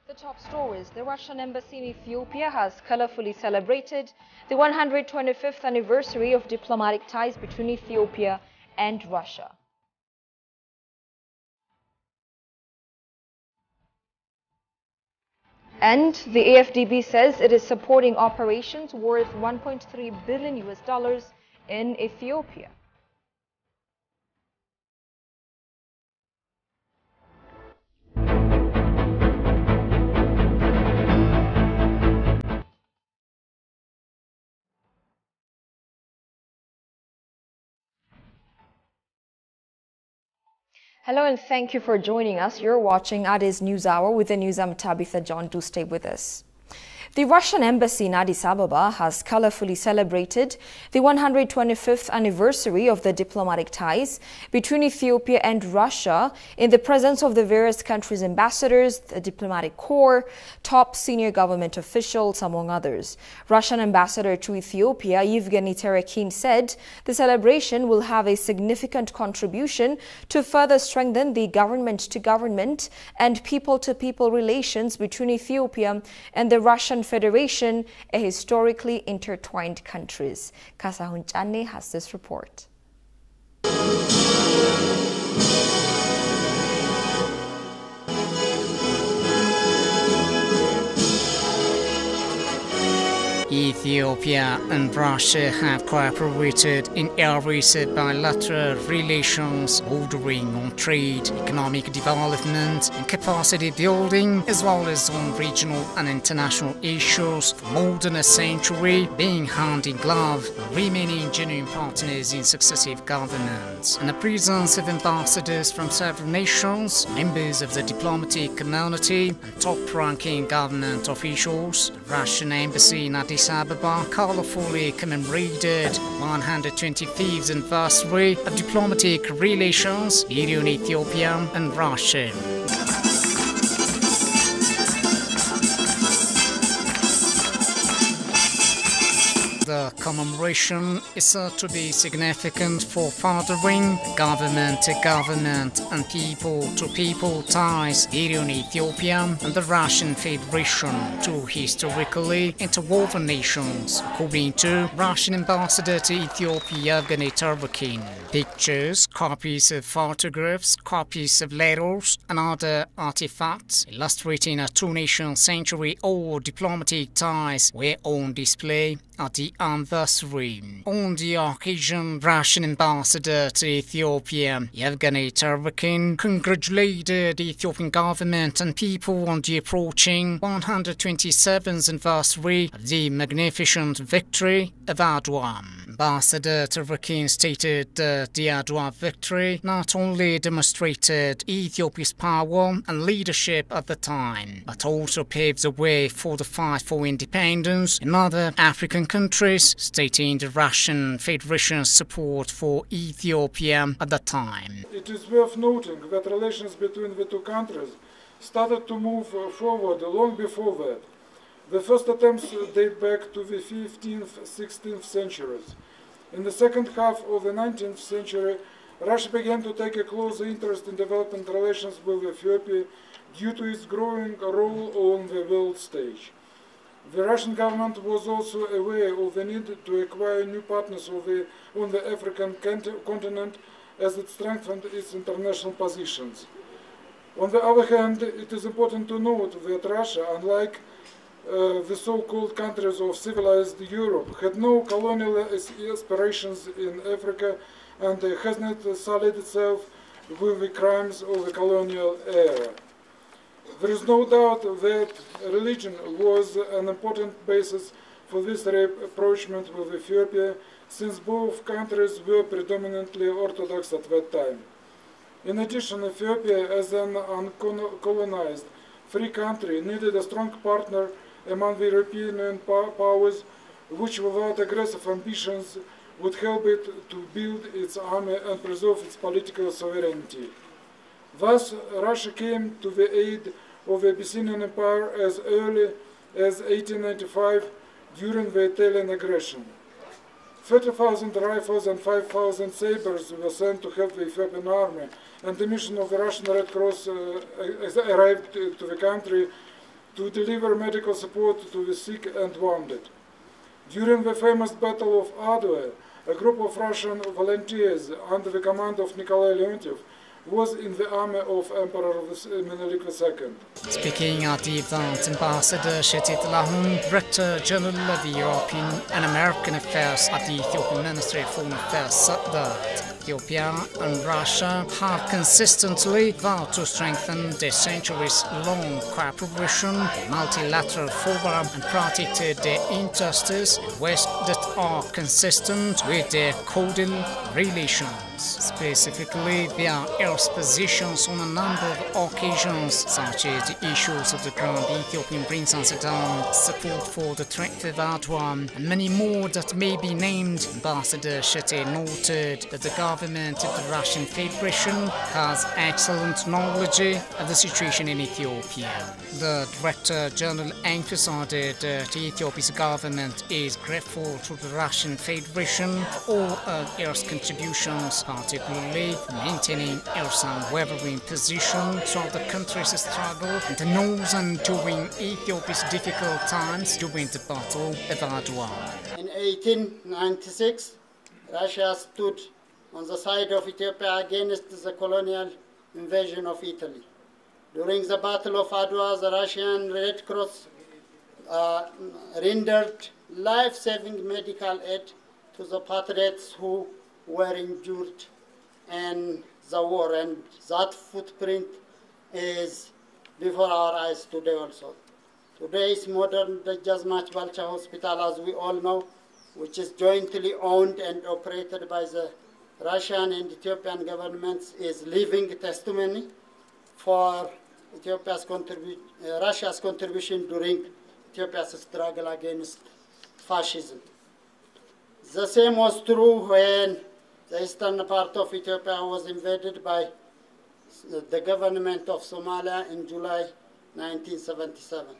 The top stories. The Russian embassy in Ethiopia has colorfully celebrated the 125th anniversary of diplomatic ties between Ethiopia and Russia. And the AFDB says it is supporting operations worth $1.3 billion in Ethiopia. Hello and thank you for joining us. You're watching Addis News Hour with the news. I'm Tabitha John. Do stay with us. The Russian embassy in Addis Ababa has colorfully celebrated the 125th anniversary of the diplomatic ties between Ethiopia and Russia in the presence of the various countries' ambassadors, the diplomatic corps, top senior government officials, among others. Russian ambassador to Ethiopia, Yevgeny Terekin, said the celebration will have a significant contribution to further strengthen the government-to-government and people-to-people relations between Ethiopia and the Russian Federation, a historically intertwined countries. Kasahun Channe has this report. Ethiopia and Russia have cooperated in areas of bilateral relations bordering on trade, economic development and capacity building, as well as on regional and international issues for more than a century, being hand in glove and remaining genuine partners in successive governments. And the presence of ambassadors from several nations, members of the diplomatic community and top-ranking government officials, the Russian embassy in Addis Ababa colorfully commemorated 125th anniversary of diplomatic relations between Ethiopia and Russia. The commemoration is said to be significant for furthering government-to-government and people-to-people ties between Ethiopia and the Russian Federation, two historically interwoven nations, according to Russian ambassador to Ethiopia, Yevgeny Terekin. Pictures, copies of photographs, copies of letters, and other artifacts illustrating a two-nation century-old diplomatic ties were on display at the anniversary. On the occasion, Russian ambassador to Ethiopia, Yevgeny Terekin, congratulated the Ethiopian government and people on the approaching 127th anniversary of the magnificent victory of Adwa. Ambassador Terekin stated that the Adwa victory not only demonstrated Ethiopia's power and leadership at the time, but also paved the way for the fight for independence in other African countries, stating the Russian Federation's support for Ethiopia at the time. It is worth noting that relations between the two countries started to move forward long before that. The first attempts date back to the 15th, 16th centuries. In the second half of the 19th century, Russia began to take a closer interest in development relations with Ethiopia due to its growing role on the world stage. The Russian government was also aware of the need to acquire new partners on the African continent as it strengthened its international positions. On the other hand, it is important to note that Russia, unlike the so-called countries of civilized Europe, had no colonial aspirations in Africa and has not sullied itself with the crimes of the colonial era. There is no doubt that religion was an important basis for this rapprochement with Ethiopia, since both countries were predominantly Orthodox at that time. In addition, Ethiopia, as an uncolonized free country, needed a strong partner among the European powers, which without aggressive ambitions would help it to build its army and preserve its political sovereignty. Thus, Russia came to the aid of the Abyssinian Empire as early as 1895 during the Italian aggression. 30,000 rifles and 5,000 sabers were sent to help the Ethiopian army, and the mission of the Russian Red Cross arrived to the country to deliver medical support to the sick and wounded. During the famous Battle of Adwa, a group of Russian volunteers under the command of Nikolai Leontiev was in the army of Emperor Menelik II. Speaking at the event, Ambassador Shetit Lahun, Director General of the European and American Affairs at the Ethiopian Ministry of Foreign Affairs, said that Ethiopia and Russia have consistently vowed to strengthen their centuries-long cooperation, multilateral forum, and protected their interests in ways that are consistent with their cordial relations. Specifically, their positions on a number of occasions, such as the issues of the Grand Ethiopian Prince and Sudan, support for the Treaty of Adwa, and many more that may be named. Ambassador Shete noted that the government of the Russian Federation has excellent knowledge of the situation in Ethiopia. The Director General emphasized that Ethiopia's government is grateful to the Russian Federation for all its contributions, particularly maintaining its unwavering position throughout the country's struggle and the northern during Ethiopia's difficult times during the Battle of Adwa. In 1896, Russia stood on the side of Ethiopia against the colonial invasion of Italy. During the Battle of Adwa, the Russian Red Cross rendered life-saving medical aid to the patriots who were injured in the war, and that footprint is before our eyes today also. Today's modern Jazmach Balcha Hospital, as we all know, which is jointly owned and operated by the Russian and Ethiopian governments, is living testimony for Russia's contribution during Ethiopia's struggle against fascism. The same was true when the eastern part of Ethiopia was invaded by the government of Somalia in July 1977.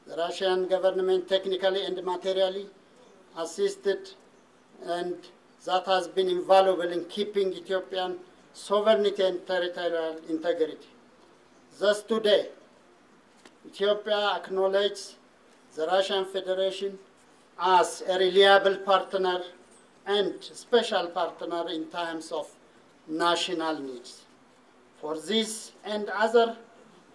The Russian government technically and materially assisted, and that has been invaluable in keeping Ethiopian sovereignty and territorial integrity. Thus today, Ethiopia acknowledges the Russian Federation as a reliable partner and special partner in times of national needs. For this and other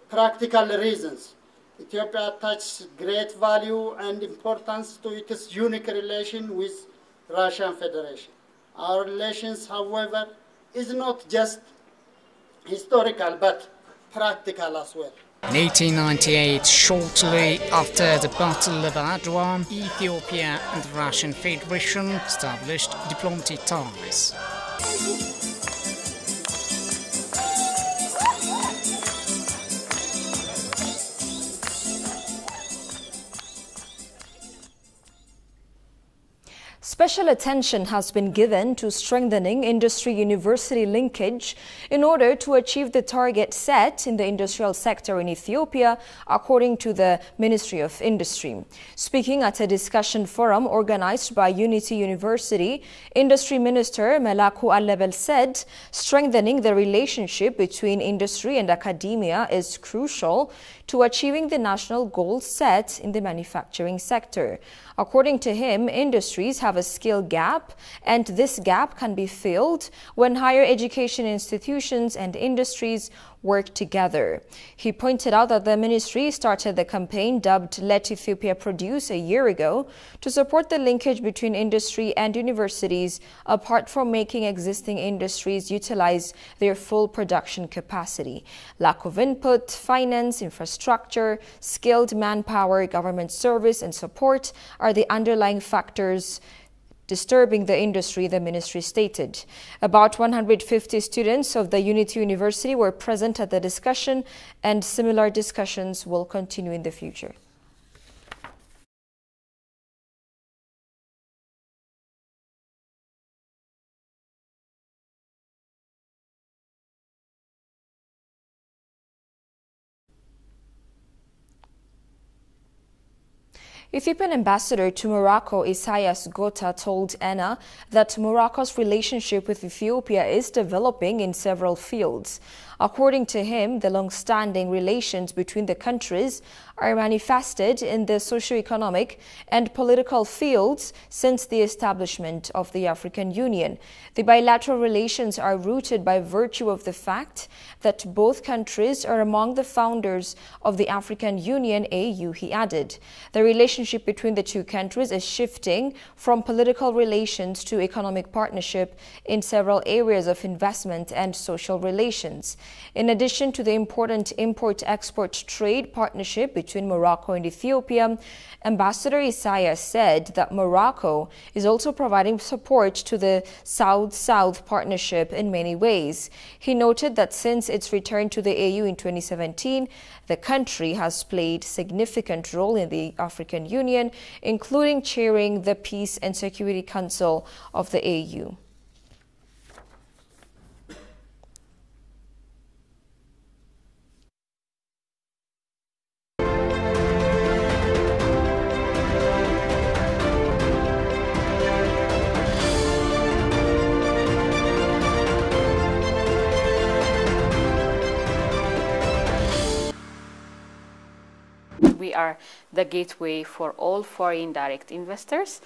practical reasons, Ethiopia attaches great value and importance to its unique relation with Russian Federation. Our relations, however, is not just historical but practical as well. In 1898, shortly after the Battle of Adwa, Ethiopia and the Russian Federation established diplomatic ties. Special attention has been given to strengthening industry-university linkage in order to achieve the target set in the industrial sector in Ethiopia, according to the Ministry of Industry. Speaking at a discussion forum organized by Unity University, Industry Minister Melaku Allebel said strengthening the relationship between industry and academia is crucial to achieving the national goals set in the manufacturing sector. According to him, industries have a skill gap, and this gap can be filled when higher education institutions and industries work together. He pointed out that the ministry started the campaign dubbed Let Ethiopia Produce a year ago to support the linkage between industry and universities, apart from making existing industries utilize their full production capacity. Lack of input, finance, infrastructure, skilled manpower, government service and support are the underlying factors disturbing the industry, the ministry stated. About 150 students of the Unity University were present at the discussion, and similar discussions will continue in the future. Ethiopian ambassador to Morocco, Isaias Gota, told ENA that Morocco's relationship with Ethiopia is developing in several fields. According to him, the long-standing relations between the countries are manifested in the socio-economic and political fields since the establishment of the African Union. The bilateral relations are rooted by virtue of the fact that both countries are among the founders of the African Union AU, he added. The relationship between the two countries is shifting from political relations to economic partnership in several areas of investment and social relations. In addition to the important import-export trade partnership between Morocco and Ethiopia, Ambassador Isaiah said that Morocco is also providing support to the South-South partnership in many ways. He noted that since its return to the AU in 2017, the country has played a significant role in the African Union, including chairing the Peace and Security Council of the AU. We are the gateway for all foreign direct investors.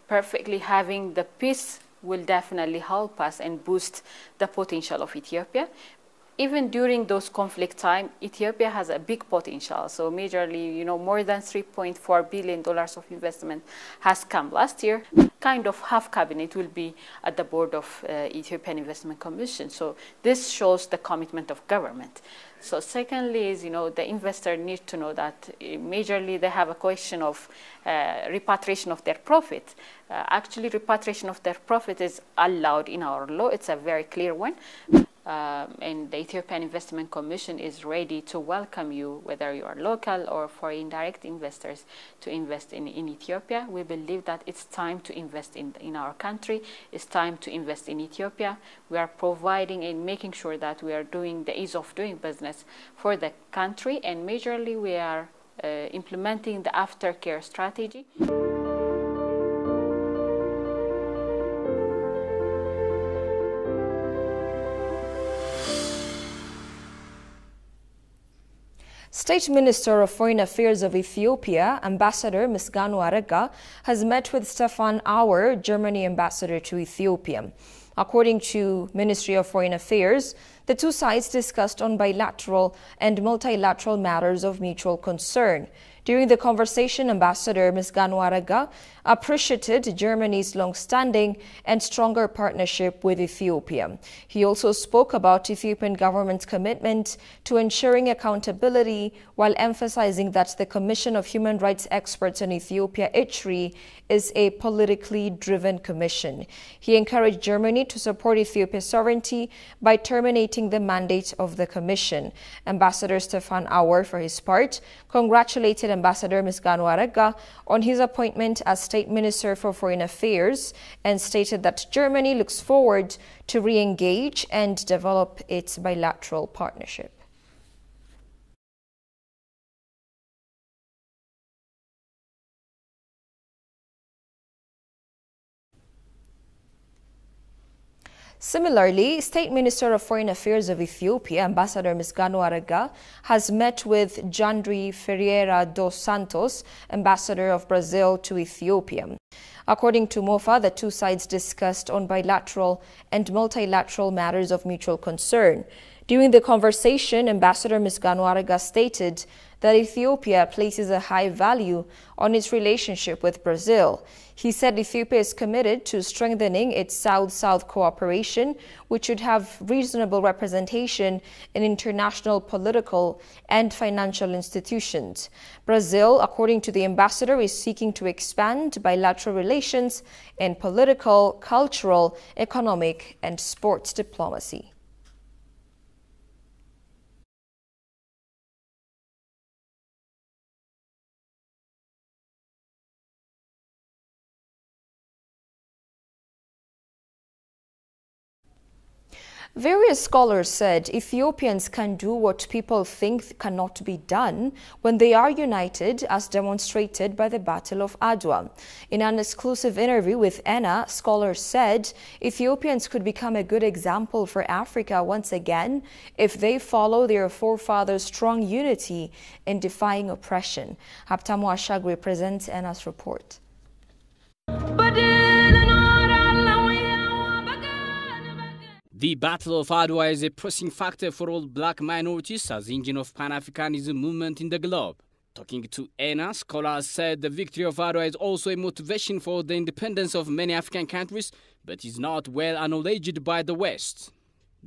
Perfectly having the peace will definitely help us and boost the potential of Ethiopia. Even during those conflict time, Ethiopia has a big potential. So majorly, more than $3.4 billion of investment has come last year. Kind of half cabinet will be at the board of Ethiopian Investment Commission. So this shows the commitment of government. So secondly is, the investor needs to know that majorly they have a question of repatriation of their profit. Actually, repatriation of their profit is allowed in our law. It's a very clear one. And the Ethiopian Investment Commission is ready to welcome you, whether you are local or foreign direct investors, to invest in Ethiopia. We believe that it's time to invest in our country. It's time to invest in Ethiopia. We are providing and making sure that we are doing the ease of doing business for the country, and majorly we are implementing the aftercare strategy. State Minister of Foreign Affairs of Ethiopia, Ambassador Misganu Arega, has met with Stefan Auer, Germany ambassador to Ethiopia. According to Ministry of Foreign Affairs, the two sides discussed on bilateral and multilateral matters of mutual concern. During the conversation, Ambassador Misganu Arega appreciated Germany's long-standing and stronger partnership with Ethiopia. He also spoke about Ethiopian government's commitment to ensuring accountability while emphasizing that the Commission of Human Rights Experts in Ethiopia, ICHRI, is a politically driven commission. He encouraged Germany to support Ethiopia's sovereignty by terminating the mandate of the commission. Ambassador Stefan Auer, for his part, congratulated Ambassador Misganu Arega on his appointment as State Minister for Foreign Affairs and stated that Germany looks forward to re-engage and develop its bilateral partnership. Similarly, State Minister of Foreign Affairs of Ethiopia, Ambassador Misganu Arega, has met with Jandri Ferreira dos Santos, Ambassador of Brazil to Ethiopia. According to MOFA, the two sides discussed on bilateral and multilateral matters of mutual concern. During the conversation, Ambassador Misganu Arega stated that Ethiopia places a high value on its relationship with Brazil. He said Ethiopia is committed to strengthening its South-South cooperation, which should have reasonable representation in international political and financial institutions. Brazil, according to the ambassador, is seeking to expand bilateral relations in political, cultural, economic, and sports diplomacy. Various scholars said Ethiopians can do what people think cannot be done when they are united, as demonstrated by the Battle of Adwa. In an exclusive interview with ENA, scholars said Ethiopians could become a good example for Africa once again if they follow their forefathers' strong unity in defying oppression. Haptamu Ashagwe presents ENA's report. The Battle of Adwa is a pressing factor for all black minorities as engine of Pan-Africanism movement in the globe. Talking to ENA, scholars said the victory of Adwa is also a motivation for the independence of many African countries, but is not well acknowledged by the West.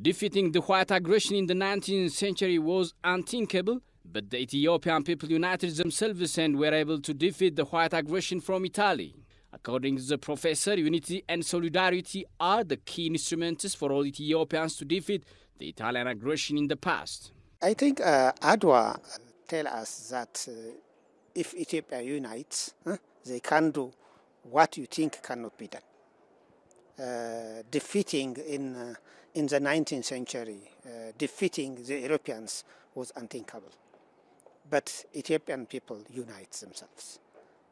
Defeating the white aggression in the 19th century was unthinkable, but the Ethiopian people united themselves and were able to defeat the white aggression from Italy. According to the professor, unity and solidarity are the key instruments for all Ethiopians to defeat the Italian aggression in the past. I think Adwa tells us that if Ethiopia unites, they can do what you think cannot be done. Defeating in the 19th century, defeating the Europeans was unthinkable. But Ethiopian people unite themselves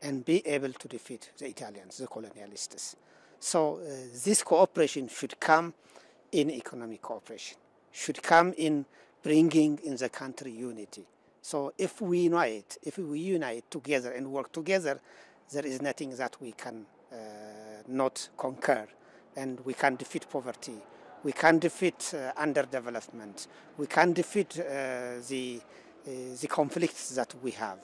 and be able to defeat the Italians, the colonialists. So this cooperation should come in economic cooperation, should come in bringing in the country unity. So if we unite together and work together, there is nothing that we can not conquer, and we can defeat poverty, we can defeat underdevelopment, we can defeat the conflicts that we have.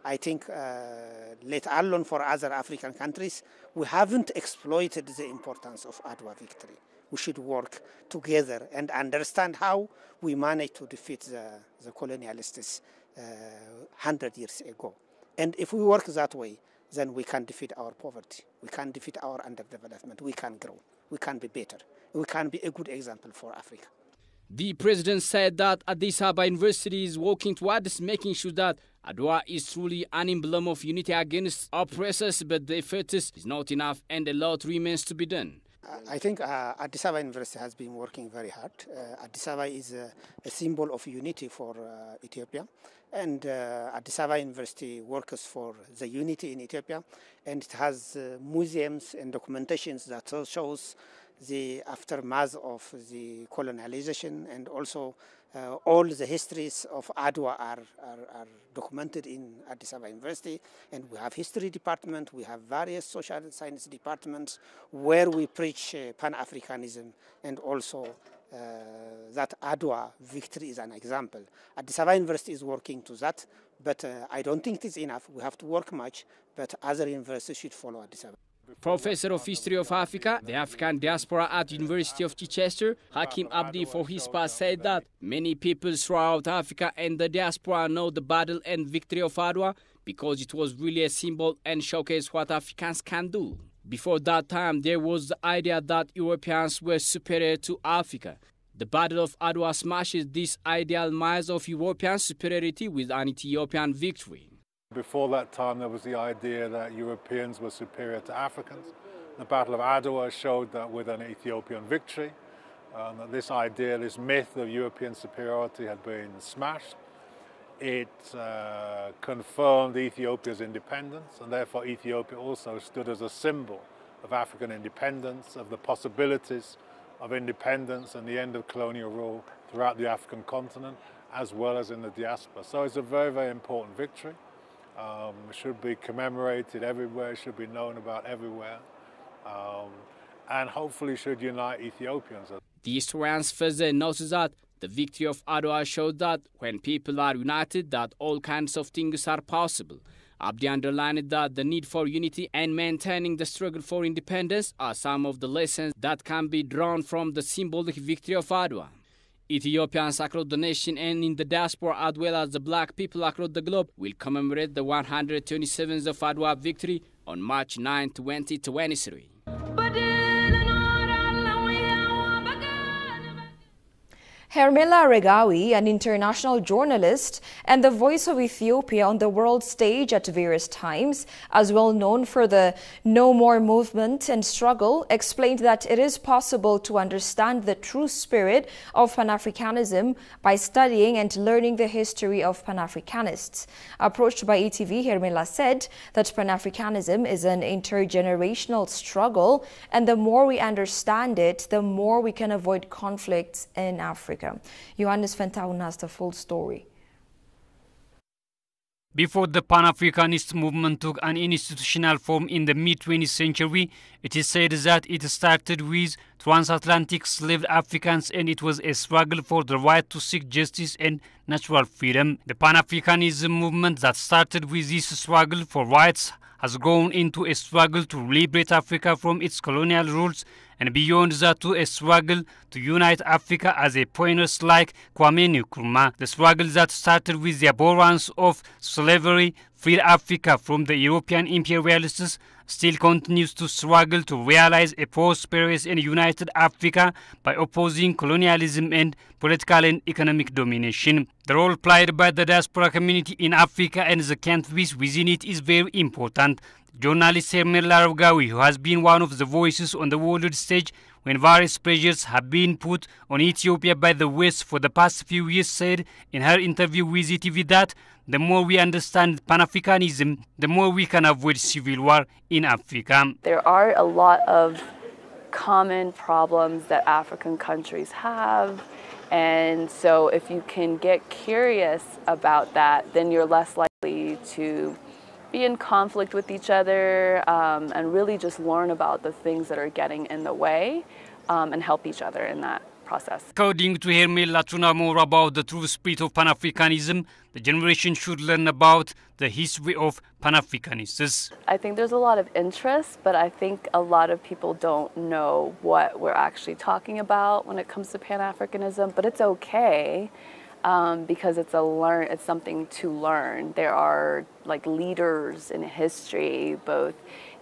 I think, let alone for other African countries, we haven't exploited the importance of Adwa victory. We should work together and understand how we managed to defeat the colonialists 100 years ago. And if we work that way, then we can defeat our poverty, we can defeat our underdevelopment, we can grow, we can be better, we can be a good example for Africa. The president said that Addis Ababa University is working towards making sure that Adwa is truly an emblem of unity against oppressors, but the effort is not enough and a lot remains to be done. I think Addis Ababa University has been working very hard. Addis Ababa is a symbol of unity for Ethiopia, and Addis Ababa University works for the unity in Ethiopia, and it has museums and documentations that shows the aftermath of the colonialization, and also all the histories of Adwa are documented in Addis Ababa University. And we have history department, we have various social science departments where we preach Pan-Africanism, and also that Adwa victory is an example. Addis Ababa University is working to that, but I don't think it is enough. We have to work much, but other universities should follow Addis Ababa. Professor of History of Africa, the African Diaspora at University of Chichester, Hakim Abdi, for his part, said that many people throughout Africa and the diaspora know the battle and victory of Adwa because it was really a symbol and showcased what Africans can do. Before that time, there was the idea that Europeans were superior to Africa. The Battle of Adwa smashes this ideal myth of European superiority with an Ethiopian victory. Before that time, there was the idea that Europeans were superior to Africans. The Battle of Adwa showed that with an Ethiopian victory, that this idea, this myth of European superiority had been smashed. It confirmed Ethiopia's independence, and therefore Ethiopia also stood as a symbol of African independence, of the possibilities of independence and the end of colonial rule throughout the African continent, as well as in the diaspora. So it's a very, very important victory. Should be commemorated everywhere, should be known about everywhere, and hopefully should unite Ethiopians. The historians further noted that the victory of Adwa showed that when people are united, that all kinds of things are possible. Abdi underlined that the need for unity and maintaining the struggle for independence are some of the lessons that can be drawn from the symbolic victory of Adwa. Ethiopians across the nation and in the diaspora, as well as the black people across the globe, will commemorate the 127th of Adwa victory on March 9, 2023. Hermela Regawi, an international journalist and the voice of Ethiopia on the world stage at various times, as well known for the No More movement and struggle, explained that it is possible to understand the true spirit of Pan-Africanism by studying and learning the history of Pan-Africanists. Approached by ETV, Hermela said that Pan-Africanism is an intergenerational struggle, and the more we understand it, the more we can avoid conflicts in Africa. Johannes Fentaun has the full story. Before the Pan-Africanist movement took an institutional form in the mid-20th century, it is said that it started with transatlantic slave Africans, and it was a struggle for the right to seek justice and natural freedom. The Pan-Africanism movement that started with this struggle for rights has grown into a struggle to liberate Africa from its colonial rules, and beyond that to a struggle to unite Africa as a pioneers like Kwame Nkrumah. The struggle that started with the abhorrence of slavery freed Africa from the European imperialists still continues to struggle to realize a prosperous and united Africa by opposing colonialism and political and economic domination. The role played by the diaspora community in Africa and the countries within it is very important. Journalist Hermela Regawi, who has been one of the voices on the world stage when various pressures have been put on Ethiopia by the West for the past few years, said in her interview with ETV that the more we understand Pan-Africanism, the more we can avoid civil war in Africa. There are a lot of common problems that African countries have, and so if you can get curious about that, then you're less likely to be in conflict with each other, and really just learn about the things that are getting in the way, and help each other in that process. According to Hermela, to know more about the true spirit of Pan-Africanism, the generation should learn about the history of Pan-Africanists. I think there's a lot of interest, but I think a lot of people don't know what we're actually talking about when it comes to Pan-Africanism, but it's okay. Because it's something to learn. There are like leaders in history, both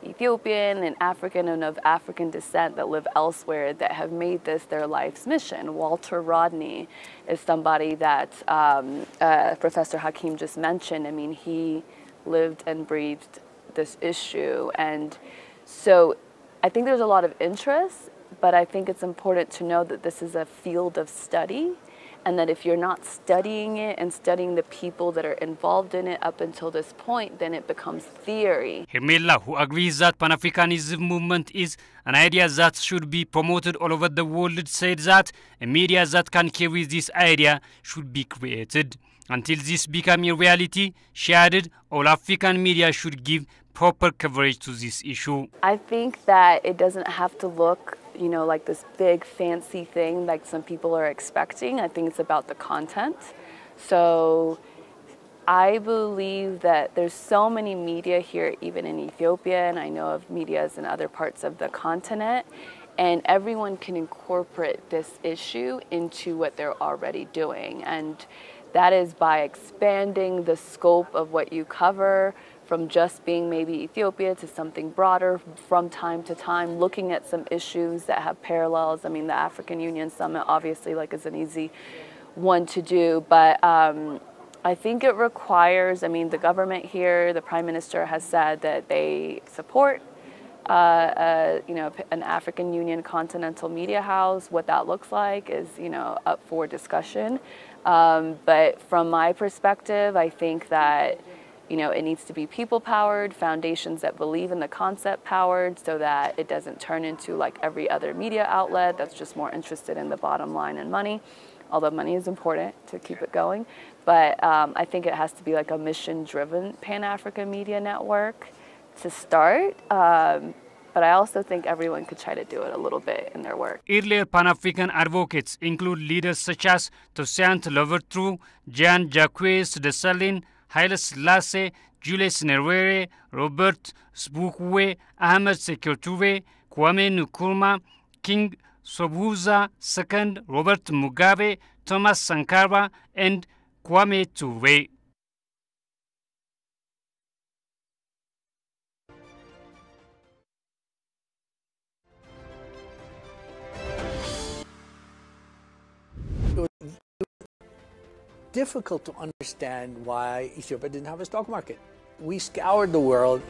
Ethiopian and African and of African descent, that live elsewhere that have made this their life's mission. Walter Rodney is somebody that Professor Hakim just mentioned. I mean, he lived and breathed this issue. And so I think there's a lot of interest, but I think it's important to know that this is a field of study, and that if you're not studying it and studying the people that are involved in it up until this point, then it becomes theory. Hermela, who agrees that Pan-Africanism movement is an idea that should be promoted all over the world, said that a media that can carry this idea should be created. Until this becomes a reality, she added, all African media should give proper coverage to this issue. I think that it doesn't have to look, you know, like this big fancy thing like some people are expecting. I think it's about the content. So I believe that there's so many media here, even in Ethiopia, and I know of medias in other parts of the continent, and everyone can incorporate this issue into what they're already doing. And that is by expanding the scope of what you cover, from just being maybe Ethiopia to something broader from time to time, looking at some issues that have parallels. I mean, the African Union Summit obviously is an easy one to do, but I think it requires, I mean, the government here, the Prime Minister has said that they support an African Union Continental Media House. What that looks like is, up for discussion. But from my perspective, I think that it needs to be people-powered, foundations that believe in the concept powered, so that it doesn't turn into like every other media outlet that's just more interested in the bottom line and money, although money is important to keep it going. But I think it has to be like a mission-driven Pan-African media network to start. But I also think everyone could try to do it a little bit in their work. Earlier Pan-African advocates include leaders such as Toussaint Louverture, Jean-Jacques Dessalines, Haile Selassie, Julius Nyerere, Robert Sobukwe, Ahmed Sékou Touré, Kwame Nkrumah, King Sobhuza II, Robert Mugabe, Thomas Sankara, and Kwame Touré. difficult to understand why Ethiopia didn't have a stock market. We scoured the world.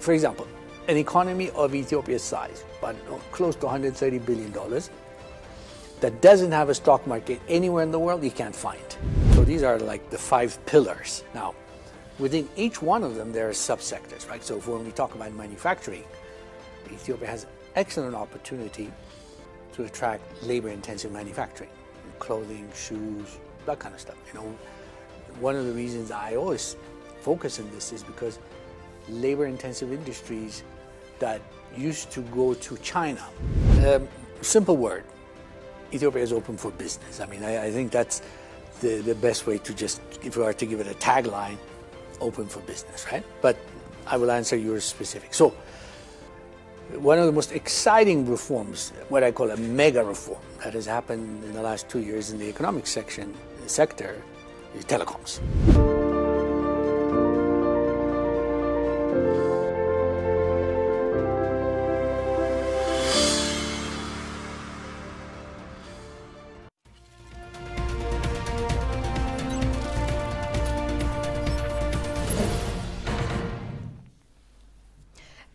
For example, an economy of Ethiopia's size, but close to $130 billion, that doesn't have a stock market anywhere in the world, you can't find. So these are like the 5 pillars. Now, within each one of them, there are subsectors, right? So when we talk about manufacturing, Ethiopia has excellent opportunity to attract labor-intensive manufacturing, clothing, shoes, that kind of stuff. You know, one of the reasons I always focus on this is because labor-intensive industries that used to go to China. Simple word, Ethiopia is open for business. I mean, I think that's the best way to just, if we are to give it a tagline, open for business, right? But I will answer yours specific. So, one of the most exciting reforms, what I call a mega reform, that has happened in the last 2 years in the economic sector, is telecoms.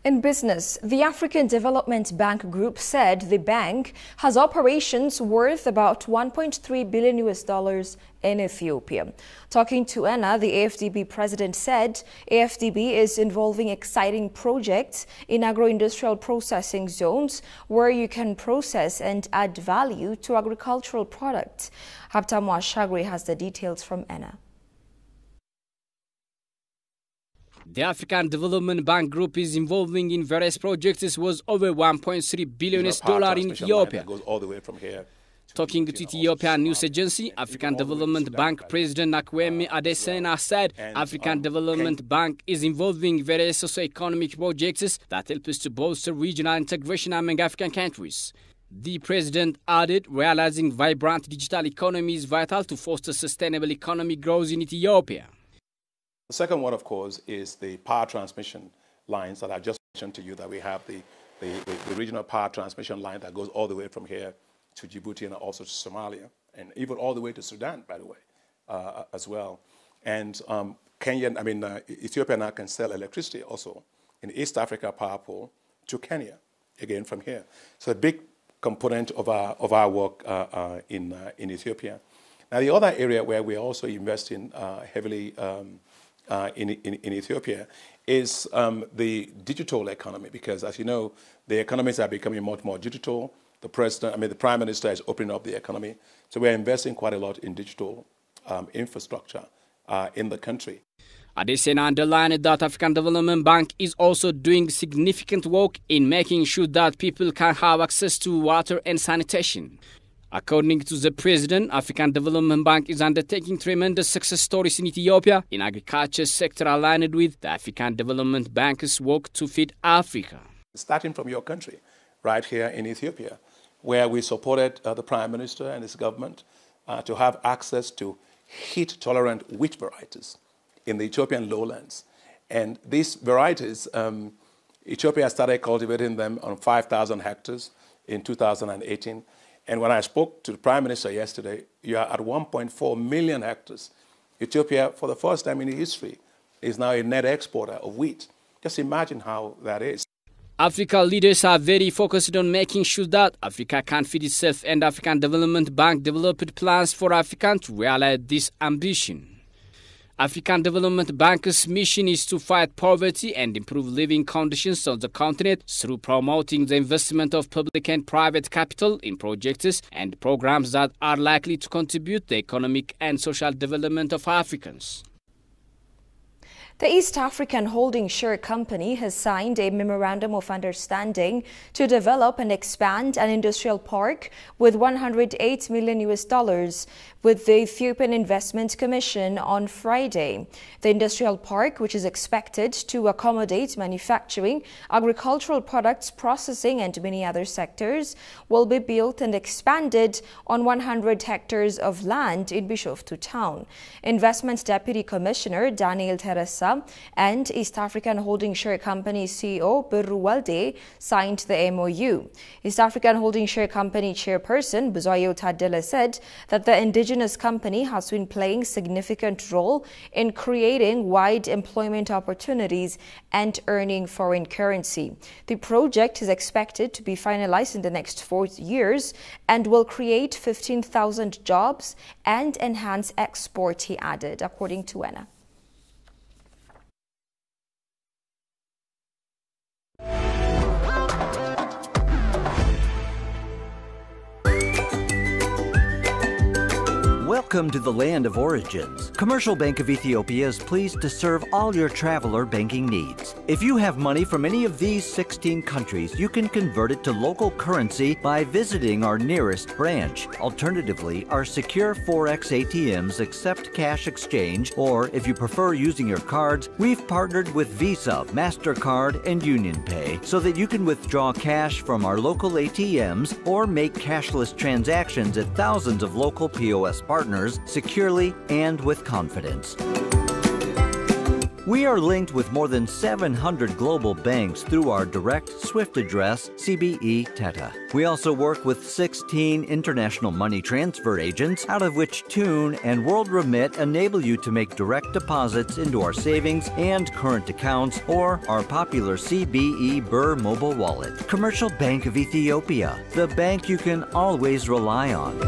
In business, the African Development Bank Group said the bank has operations worth about $1.3 billion in Ethiopia. Talking to ENA, the AFDB president said AFDB is involving exciting projects in agro-industrial processing zones where you can process and add value to agricultural products. Haptamu Ashagri has the details from ENA. The African Development Bank Group is involving in various projects worth over $1.3 billion in Ethiopia. Goes all the way from here. Talking to Ethiopian news agency, African Development Bank President Nakwemi Adesina said African Development Bank is involving various socio-economic projects that help us to bolster regional integration among African countries. The president added, realizing vibrant digital economy is vital to foster sustainable economic growth in Ethiopia. The second one, of course, is the power transmission lines that I just mentioned to you, that we have the regional power transmission line that goes all the way from here to Djibouti and also to Somalia, and even all the way to Sudan, by the way, as well. And Ethiopia now can sell electricity also in East Africa Power Pool to Kenya, again from here. So a big component of our work in Ethiopia. Now, the other area where we're also investing heavily in Ethiopia is the digital economy, because as you know, the economies are becoming much more digital. The Prime Minister is opening up the economy. So we're investing quite a lot in digital infrastructure in the country. Adesina underlined that African Development Bank is also doing significant work in making sure that people can have access to water and sanitation. According to the president, African Development Bank is undertaking tremendous success stories in Ethiopia in agriculture sector aligned with the African Development Bank's work to feed Africa. Starting from your country, right here in Ethiopia, where we supported the Prime Minister and his government to have access to heat-tolerant wheat varieties in the Ethiopian lowlands. And these varieties, Ethiopia started cultivating them on 5,000 hectares in 2018. And when I spoke to the Prime Minister yesterday, you are at 1.4 million hectares. Ethiopia, for the first time in history, is now a net exporter of wheat. Just imagine how that is. African leaders are very focused on making sure that Africa can feed itself, and African Development Bank developed plans for Africa to realize this ambition. African Development Bank's mission is to fight poverty and improve living conditions on the continent through promoting the investment of public and private capital in projects and programs that are likely to contribute to the economic and social development of Africans. The East African Holding Share Company has signed a memorandum of understanding to develop and expand an industrial park with $108 million with the Ethiopian Investment Commission on Friday. The industrial park, which is expected to accommodate manufacturing, agricultural products processing and many other sectors, will be built and expanded on 100 hectares of land in Bishoftu town. Investment Deputy Commissioner Daniel Teresa Ethiopia and East African Holding Share Company CEO Birru Walde signed the MOU. East African Holding Share Company chairperson Buzayo Tadele said that the indigenous company has been playing a significant role in creating wide employment opportunities and earning foreign currency. The project is expected to be finalized in the next 4 years and will create 15,000 jobs and enhance export, he added, according to ENA. Welcome to the land of origins. Commercial Bank of Ethiopia is pleased to serve all your traveler banking needs. If you have money from any of these 16 countries, you can convert it to local currency by visiting our nearest branch. Alternatively, our secure Forex ATMs accept cash exchange, or if you prefer using your cards, we've partnered with Visa, MasterCard, and UnionPay so that you can withdraw cash from our local ATMs or make cashless transactions at thousands of local POS partners securely and with confidence. We are linked with more than 700 global banks through our direct SWIFT address, CBE Teta. We also work with 16 international money transfer agents, out of which Tune and World Remit enable you to make direct deposits into our savings and current accounts or our popular CBE Birr mobile wallet. Commercial Bank of Ethiopia, the bank you can always rely on.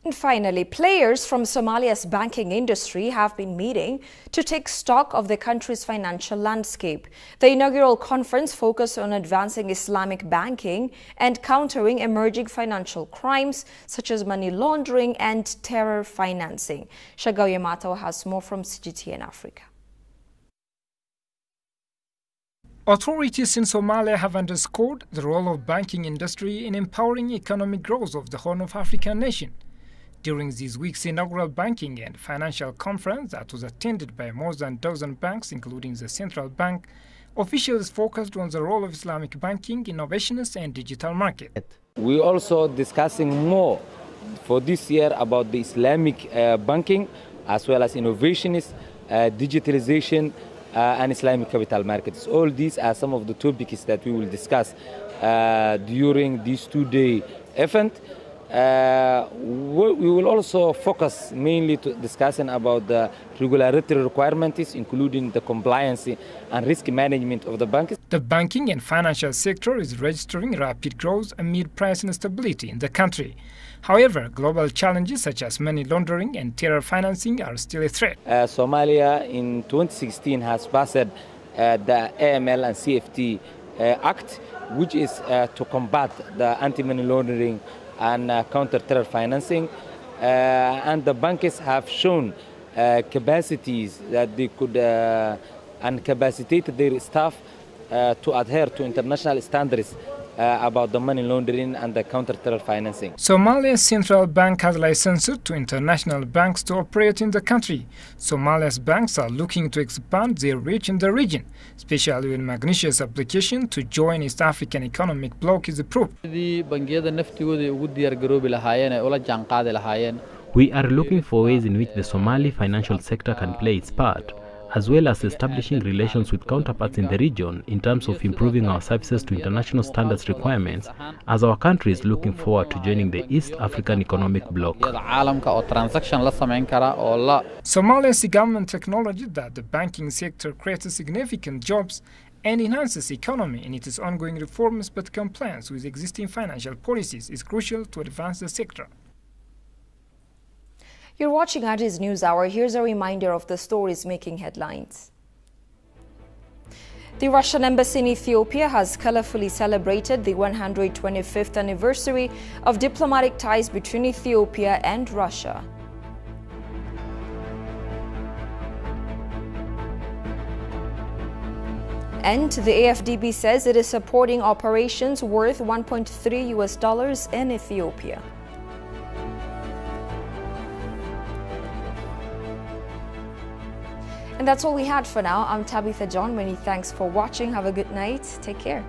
And finally, players from Somalia's banking industry have been meeting to take stock of the country's financial landscape. The inaugural conference focused on advancing Islamic banking and countering emerging financial crimes such as money laundering and terror financing. Shagao Yamato has more from CGTN Africa. Authorities in Somalia have underscored the role of banking industry in empowering economic growth of the Horn of Africa nation. During this week's inaugural banking and financial conference that was attended by more than a dozen banks, including the central bank, officials focused on the role of Islamic banking, innovations and digital market. We're also discussing more for this year about the Islamic banking as well as innovations, digitalization, and Islamic capital markets. All these are some of the topics that we will discuss during this two-day event. We will also focus mainly to discussing about the regulatory requirements, including the compliance and risk management of the banks. The banking and financial sector is registering rapid growth amid price instability in the country. However, global challenges such as money laundering and terror financing are still a threat. Somalia in 2016 has passed the AML and CFT Act, which is to combat the anti-money laundering and counter-terror financing, and the banks have shown capacities that they could incapacitate their staff to adhere to international standards about the money laundering and the counter-terror financing. Somalia's central bank has licensed to international banks to operate in the country. Somalia's banks are looking to expand their reach in the region, especially when Magnesia's application to join East African Economic Bloc is approved. We are looking for ways in which the Somali financial sector can play its part, as well as establishing relations with counterparts in the region in terms of improving our services to international standards requirements, as our country is looking forward to joining the East African Economic Bloc. Somalia's government acknowledges that the banking sector creates significant jobs and enhances the economy in its ongoing reforms, but compliance with existing financial policies is crucial to advance the sector. You're watching Addis News Hour. Here's a reminder of the stories making headlines. The Russian embassy in Ethiopia has colorfully celebrated the 125th anniversary of diplomatic ties between Ethiopia and Russia. And the AFDB says it is supporting operations worth $1.3 in Ethiopia. And that's all we had for now. I'm Tabitha John. Many thanks for watching. Have a good night. Take care.